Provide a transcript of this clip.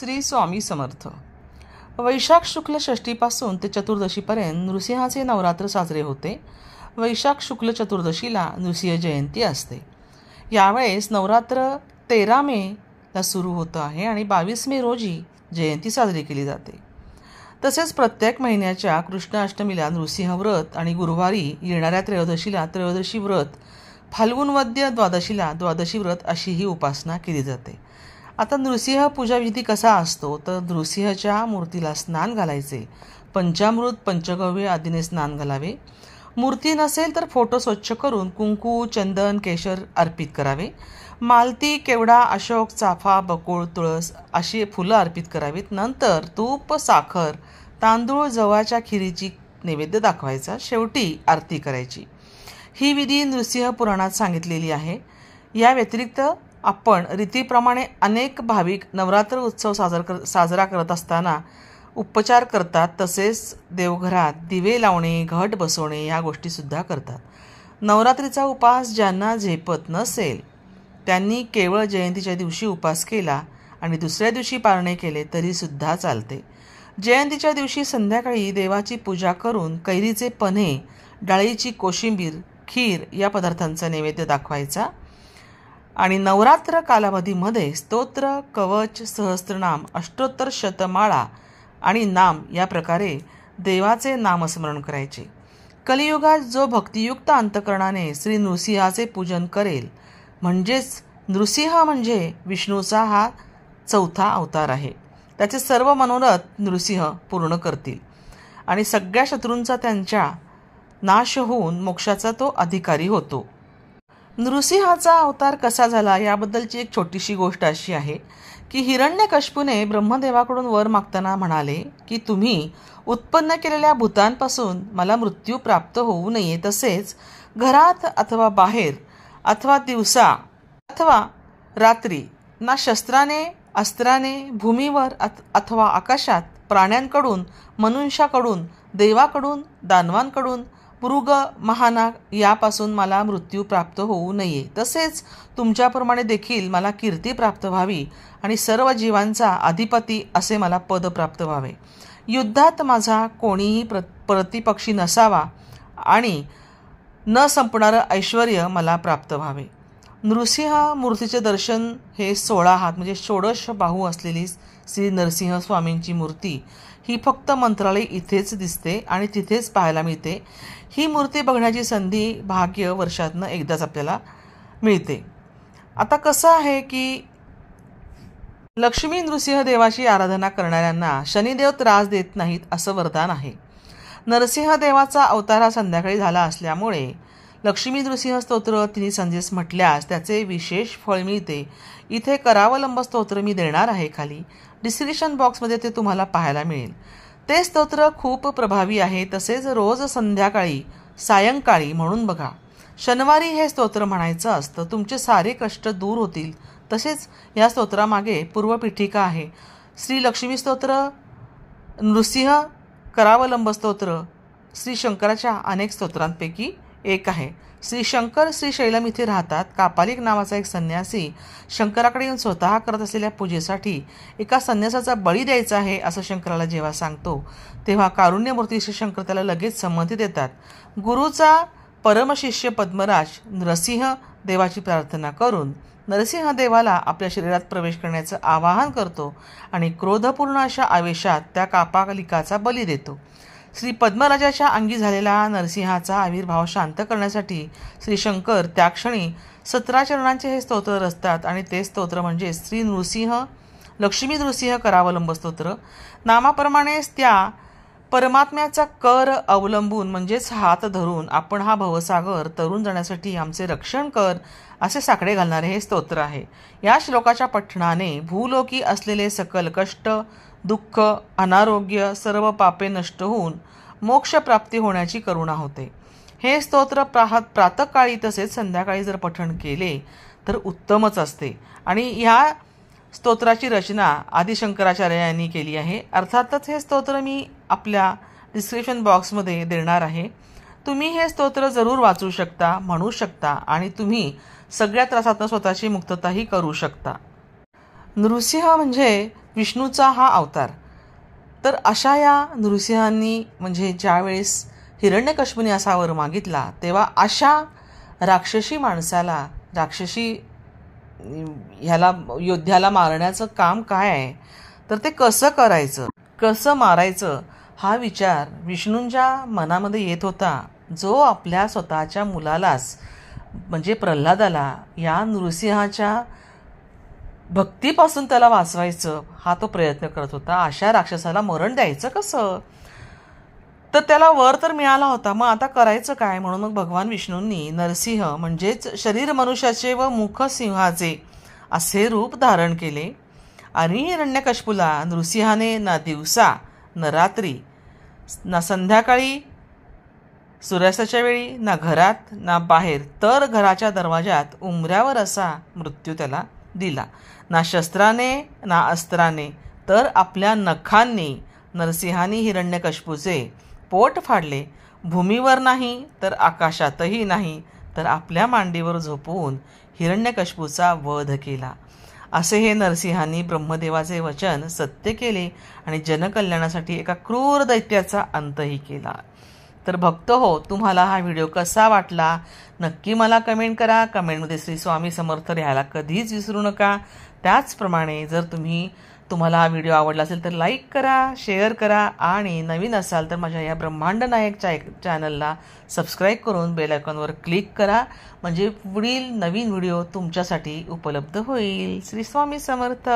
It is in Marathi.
श्री स्वामी समर्थ. वैशाख शुक्ल षष्टीपासून ते चतुर्दशीपर्यंत नृसिंहाचे नवरात्र साजरे होते. वैशाख शुक्ल चतुर्दशीला नृसिंह जयंती असते. यावेळेस नवरात्र 13 मेला सुरू होतं आहे आणि 22 मे रोजी जयंती साजरी केली जाते. तसेच प्रत्येक महिन्याच्या कृष्ण अष्टमीला नृसिंह व्रत आणि गुरुवारी येणाऱ्या त्रयोदशीला त्रयोदशी व्रत, फाल्गुन वद्य द्वादशीला द्वादशी व्रत अशी ही उपासना केली जाते. आता नृसिंह पूजाविधी कसा असतो तर नृसिंहच्या मूर्तीला स्नान घालायचे, पंचामृत पंचगव्य आदीने स्नान घालावे. मूर्ती नसेल तर फोटो स्वच्छ करून कुंकू, चंदन, केशर अर्पित करावे. मालती, केवडा, अशोक, चाफा, बकुळ, तुळस अशी फुलं अर्पित करावीत. नंतर तूप, साखर, तांदूळ, जवाच्या खिरीची नैवेद्य दाखवायचा. शेवटी आरती करायची. ही विधी नृसिंह पुराणात सांगितलेली आहे. या व्यतिरिक्त आपण रीतीप्रमाणे अनेक भाविक नवरात्र उत्सव साजरा करत असताना उपचार करतात. तसेच देवघरात दिवे लावणे, घट बसवणे या गोष्टीसुद्धा करतात. नवरात्रीचा उपास ज्यांना झेपत नसेल त्यांनी केवळ जयंतीच्या दिवशी उपास केला आणि दुसऱ्या दिवशी पारणे केले तरीसुद्धा चालते. जयंतीच्या दिवशी संध्याकाळी देवाची पूजा करून कैरीचे पन्हे, डाळीची कोशिंबीर, खीर या पदार्थांचा नैवेद्य दाखवायचा आणि नवरात्र कालावधीमध्ये स्तोत्र, कवच, सहस्त्रनाम, अष्टोत्तर शतमाळा आणि नाम या प्रकारे देवाचे नामस्मरण करायचे. कलियुगात जो भक्तियुक्त अंतकरणाने श्री नृसिंहाचे पूजन करेल, म्हणजेच नृसिंह म्हणजे विष्णूचा हा चौथा अवतार आहे. त्याचे सर्व मनोरथ नृसिंह पूर्ण करतील आणि सगळ्या शत्रूंचा त्यांच्या नाश होऊन मोक्षाचा तो अधिकारी होतो. नृसिंहाचा अवतार कसा झाला याबद्दलची एक छोटीशी गोष्ट अशी आहे की हिरण्यकश्यपूने ब्रह्मदेवाकडून वर मागताना म्हणाले की तुम्ही उत्पन्न केलेल्या भूतांपासून मला मृत्यू प्राप्त होऊ नये, तसेच घरात अथवा बाहेर अथवा दिवसा अथवा रात्री ना शस्त्राने, अस्त्राने, भूमीवर अथवा आकाशात प्राण्यांकडून, मनुष्याकडून, देवाकडून, दानवांकडून, मृग, महानाग यापासून मला मृत्यू प्राप्त होऊ नये. तसेच तुमच्याप्रमाणे देखील मला कीर्ती प्राप्त व्हावी आणि सर्व जीवांचा अधिपती असे मला पद प्राप्त व्हावे. युद्धात माझा कोणीही प्रतिपक्षी नसावा आणि न संपणारं ऐश्वर्य मला प्राप्त व्हावे. नृसिंह मूर्तीचे दर्शन हे 16 हात म्हणजे 16 बाहू असलेली श्री नरसिंह स्वामींची मूर्ती ही फक्त मंत्रालय इथेच दिसते आणि तिथेच पाहायला मिळते. ही मूर्ती बघण्याची संधी, भाग्य वर्षातनं एकदाच आपल्याला मिळते. आता कसं आहे की लक्ष्मी नृसिंह देवाची आराधना करणाऱ्यांना शनिदेव त्रास देत नाहीत असं वरदान आहे. नरसिंह देवाचा अवतार हा संध्याकाळी झाला असल्यामुळे लक्ष्मी नृसिंह स्तोत्र तिन्ही संदेश म्हटल्यास त्याचे विशेष फळ मिळते. इथे करावलंब स्तोत्र मी देणार आहे, खाली डिस्क्रिप्शन बॉक्समध्ये ते तुम्हाला पाहायला मिळेल. ते स्तोत्र खूप प्रभावी आहे. तसेच रोज संध्याकाळी, सायंकाळी म्हणून बघा. शनिवारी हे स्तोत्र म्हणायचं असतं. तुमचे सारे कष्ट दूर होतील. तसेच या स्तोत्रामागे पूर्वपीठिका आहे. श्री लक्ष्मी स्तोत्र, नृसिंह करावलंब स्तोत्र श्री शंकराच्या अनेक स्तोत्रांपैकी एक आहे. श्री शंकर श्री शैलम इथे राहतात. कापालिक नावाचा एक संन्यासी शंकराकडे येऊन स्वतः करत असलेल्या पूजेसाठी एका संन्यासाचा बळी द्यायचा आहे असं शंकराला जेव्हा सांगतो तेव्हा कारुण्यमूर्ती श्री शंकर त्याला लगेच संमती देतात. गुरुचा परमशिष्य पद्मराज नरसिंह देवाची प्रार्थना करून नरसिंह देवाला आपल्या शरीरात प्रवेश करण्याचं आवाहन करतो आणि क्रोधपूर्ण अशा आवेशात त्या कापालिकाचा बली देतो. श्री पद्मराजाच्या अंगी झालेला नरसिंहाचा आविर्भाव शांत करण्यासाठी श्री शंकर त्या क्षणी 17 चरणांचे हे स्तोत्र रचतात आणि ते स्तोत्र म्हणजे श्री नृसिंह लक्ष्मी नृसिंह करावलंब स्तोत्र. नामाप्रमाणेच त्या परमात्म्याचा कर अवलंबून म्हणजेच हात धरून आपण हा भवसागर तरून जाण्यासाठी आमचे रक्षण कर असे साकडे घालणारे हे स्तोत्र आहे. या श्लोकाच्या पठणाने भूलोकी असलेले सकल कष्ट, दुःख, अनारोग्य, सर्व पापे नष्ट होऊन मोक्षप्राप्ती होण्याची करुणा होते. हे स्तोत्र प्रातःकाळी तसेच संध्याकाळी जर पठण केले तर उत्तमच असते आणि ह्या स्तोत्राची रचना आदिशंकराचार्य यांनी केली आहे. अर्थातच हे स्तोत्र मी आपल्या डिस्क्रिप्शन बॉक्समध्ये देणार आहे. तुम्ही हे स्तोत्र जरूर वाचू शकता, म्हणू शकता आणि तुम्ही सगळ्या त्रासातून स्वतःची मुक्तताही करू शकता. नृसिंह म्हणजे विष्णूचा हा अवतार. तर अशा या नृसिंहांनी म्हणजे ज्यावेळेस हिरण्यकश्यपूने असा वर मागितला तेव्हा अशा राक्षसी माणसाला, राक्षसी ह्याला योद्ध्याला मारण्याचं काम काय आहे, तर ते कसं करायचं, कसं मारायचं हा विचार विष्णूंच्या मनामध्ये येत होता, जो आपल्या स्वतःच्या मुलालाच म्हणजे प्रल्हादाला या नृसिंहाच्या भक्तीपासून त्याला वाचवायचं हा तो प्रयत्न करत होता. अशा राक्षसाला मरण द्यायचं कसं, तर त्याला वर तर मिळाला होता, मग आता करायचं काय. म्हणून मग भगवान विष्णूंनी नरसिंह म्हणजेच शरीर मनुष्याचे व मुख सिंहाचे असे रूप धारण केले. आणि हिरण्यकश्यपूला नृसिंहाने ना दिवसा न रात्री, ना संध्याकाळी सूर्यास्ताच्या वेळी, ना घरात ना बाहेर, तर घराच्या दरवाजात उंबऱ्यावर असा मृत्यू त्याला दिला. ना शस्त्राने ना अस्त्राने, तर आपल्या नखांनी नरसिंहाने हिरण्यकश्यपूचे पोट फाडले. भूमीवर नाही तर आकाशातही नाही, तर आपल्या मांडीवर झोपवून हिरण्यकश्यपूचा वध केला. असे हे नरसिंहांनी ब्रह्मदेवाचे वचन सत्य केले आणि जनकल्याणासाठी एका क्रूर दैत्याचा अंतही केला. तर भक्त हो, तुम्हाला हा व्हिडिओ कसा वाटला नक्की मला कमेंट करा. कमेंटमध्ये श्री स्वामी समर्थ लिहायला कधीच विसरू नका. त्याचप्रमाणे जर तुम्हाला हा व्हिडिओ आवडला असेल तर लाईक करा, शेअर करा आणि नवीन असाल तर माझ्या या ब्रह्मांड नायक चॅनलला सबस्क्राईब करून बेल आयकॉनवर क्लिक करा, म्हणजे पुढील नवीन व्हिडिओ तुमच्यासाठी उपलब्ध होईल. श्री स्वामी समर्थ.